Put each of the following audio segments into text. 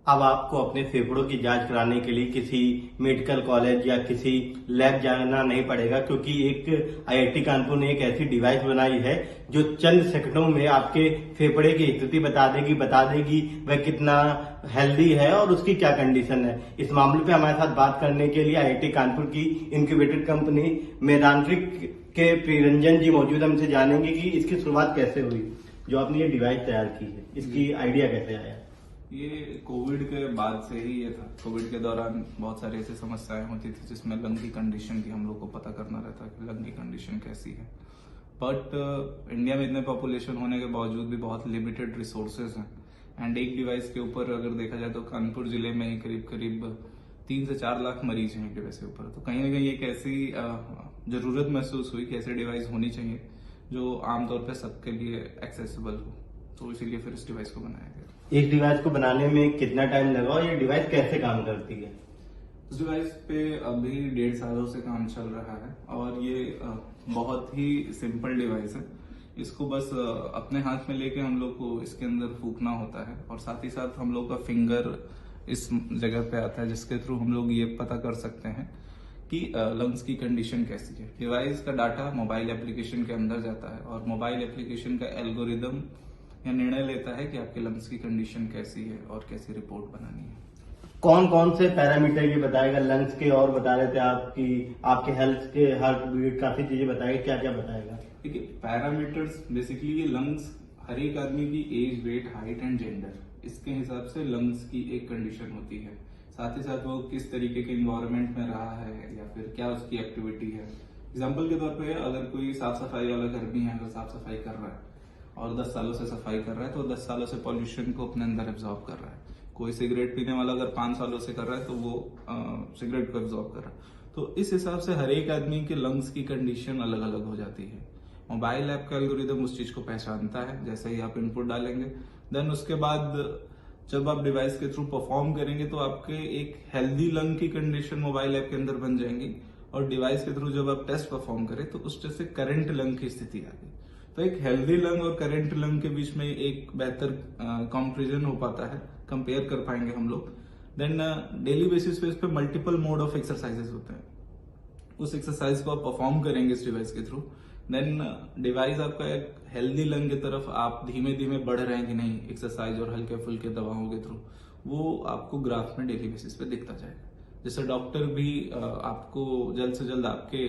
अब आपको अपने फेफड़ों की जांच कराने के लिए किसी मेडिकल कॉलेज या किसी लैब जाना नहीं पड़ेगा, क्योंकि एक आईआईटी कानपुर ने एक ऐसी डिवाइस बनाई है जो चंद सेकंडों में आपके फेफड़े की स्थिति बता देगी वह कितना हेल्दी है और उसकी क्या कंडीशन है। इस मामले पे हमारे साथ बात करने के लिए आईआईटी कानपुर की इनक्यूबेटेड कंपनी मेदांत्रिक के प्रिरंजन जी मौजूद, हमसे जानेंगे कि इसकी शुरुआत कैसे हुई, जो आपने ये डिवाइस तैयार की है, इसकी आइडिया कैसे आया। ये कोविड के बाद से ही ये था। कोविड के दौरान बहुत सारी ऐसी समस्याएं होती थी जिसमें लंग की कंडीशन की हम लोग को पता करना रहता कि लंग की कंडीशन कैसी है। बट इंडिया में इतने पॉपुलेशन होने के बावजूद भी बहुत लिमिटेड रिसोर्सेज हैं एंड एक डिवाइस के ऊपर अगर देखा जाए तो कानपुर जिले में ही करीब 3 से 4 लाख मरीज हैं एक डिवाइस के ऊपर। तो कहीं ना कहीं एक ऐसी जरूरत महसूस हुई कि ऐसी डिवाइस होनी चाहिए जो आमतौर पर सबके लिए एक्सेसिबल हो, तो इसीलिए फिर इस डिवाइस को बनाया गया। इस डिवाइस को बनाने में कितना टाइम लगा और ये डिवाइस कैसे काम करती है। इस डिवाइस पे अभी 1.5 सालों से काम चल रहा है और ये बहुत ही सिंपल डिवाइस है। इसको बस अपने हाथ में लेके हम लोग को इसके अंदर फूकना होता है और साथ ही साथ हम लोग का फिंगर इस जगह पे आता है जिसके थ्रू हम लोग ये पता कर सकते हैं कि लंग्स की कंडीशन कैसी है। डिवाइस का डाटा मोबाइल एप्लीकेशन के अंदर जाता है और मोबाइल एप्लीकेशन का एल्गोरिदम या निर्णय लेता है कि आपके लंग्स की कंडीशन कैसी है और कैसी रिपोर्ट बनानी है। कौन कौन से पैरामीटर ये बताएगा लंग्स के, और बता रहे थे आपके हेल्थ के हार्ट बीट काफी चीजें बताएगा, क्या क्या बताएगा। देखिए पैरामीटर्स बेसिकली ये लंग्स हर एक आदमी की age, weight, height and gender, इसके हिसाब से लंग्स की एक कंडीशन होती है। साथ ही साथ वो किस तरीके के इन्वायरमेंट में रहा है या फिर क्या उसकी एक्टिविटी है। एग्जाम्पल के तौर पर अगर कोई साफ सफाई वाला कर्मी है, अगर साफ सफाई कर रहा है और 10 सालों से सफाई कर रहा है तो 10 सालों से पॉल्यूशन को अपने अंदर एब्जॉर्ब कर रहा है। कोई सिगरेट पीने वाला अगर 5 सालों से कर रहा है तो वो सिगरेट को एब्जॉर्ब कर रहा है। तो इस हिसाब से हर एक आदमी के लंग्स की कंडीशन अलग अलग हो जाती है। मोबाइल ऐप का एल्गोरिदम उस चीज को पहचानता है जैसे ही आप इनपुट डालेंगे, देन उसके बाद जब आप डिवाइस के थ्रू परफॉर्म करेंगे तो आपके एक हेल्दी लंग की कंडीशन मोबाइल ऐप के अंदर बन जाएंगी और डिवाइस के थ्रू जब आप टेस्ट परफॉर्म करें तो उस से करंट लंग की स्थिति आ गई। तो एक हेल्दी लंग और करंट लंग के बीच में एक बेहतर कंपैरिजन हो पाता है, कंपेयर कर पाएंगे हम लोग। देन डेली बेसिस पे इस पे मल्टीपल मोड ऑफ एक्सरसाइजेस होते हैं। उस एक्सरसाइज को आप परफॉर्म करेंगे इस डिवाइस के थ्रू, देन डिवाइस आपका एक हेल्दी लंग की तरफ आप धीमे धीमे बढ़ रहे हैं कि नहीं एक्सरसाइज और हल्के फुल्के दवाओं के थ्रू, वो आपको ग्राफ में डेली बेसिस पे दिखता जाएगा। जैसे डॉक्टर भी आपको जल्द से जल्द आपके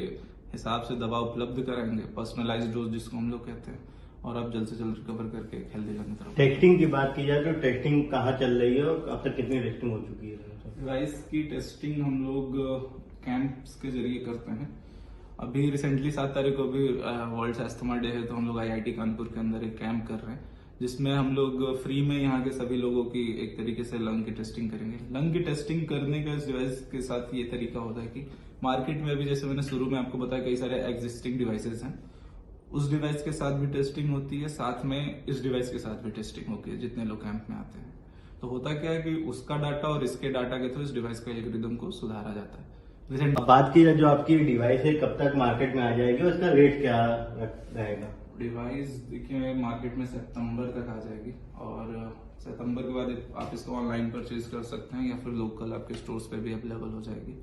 हिसाब से दवा उपलब्ध कराएंगे, पर्सनलाइज्ड डोज जिसको हम लोग कहते हैं, और आप जल्द से जल्द रिकवर करके हेल्दी लंग की तरफ। टेस्टिंग की बात की जाए तो टेस्टिंग कहाँ चल रही है और अब तक कितनी टेस्टिंग हो चुकी है। डिवाइस की टेस्टिंग हम लोग कैंप्स के जरिए करते हैं। अभी रिसेंटली 7 तारीख को भी वर्ल्ड अस्थमा डे है तो हम लोग आईआईटी कानपुर के अंदर एक कैंप कर रहे हैं जिसमें हम लोग फ्री में यहाँ के सभी लोगों की एक तरीके से लंग की टेस्टिंग करेंगे। लंग की टेस्टिंग करने का इस डिवाइस के साथ ये तरीका होता है कि मार्केट में अभी जैसे मैंने शुरू में आपको बताया कई सारे एग्जिस्टिंग डिवाइसेस हैं, उस डिवाइस के साथ भी टेस्टिंग होती है, साथ में इस डिवाइस के साथ भी टेस्टिंग होती है जितने लोग कैंप में आते हैं। तो होता क्या है कि उसका डाटा और इसके डाटा के थ्रू इस डिवाइस का एल्गोरिदम को सुधारा जाता है। बात की जाए जो आपकी डिवाइस है कब तक मार्केट में आ जाएगी, उसका रेट क्या रहेगा। डिवाइस देखिए मार्केट में सितंबर तक आ जाएगी और सितंबर के बाद आप इसको ऑनलाइन परचेज कर सकते हैं या फिर लोकल आपके स्टोर्स पे भी अवेलेबल हो जाएगी।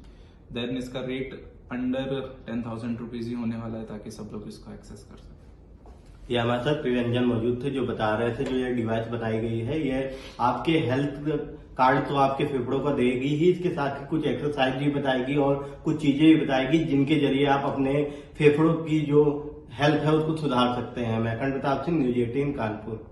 देन इसका रेट अंडर 10,000 रुपीज ही होने वाला है ताकि सब लोग इसको एक्सेस कर सकें। ये हमारे साथ प्रिरंजन मौजूद थे जो बता रहे थे जो ये डिवाइस बताई गई है ये आपके हेल्थ कार्ड तो आपके फेफड़ों को देगी ही, इसके साथ ही कुछ एक्सरसाइज भी बताएगी और कुछ चीजें भी बताएगी जिनके जरिए आप अपने फेफड़ों की जो हेल्थ है उसको सुधार सकते हैं। मैं अखंड प्रताप सिंह, न्यूज़ 18 कानपुर।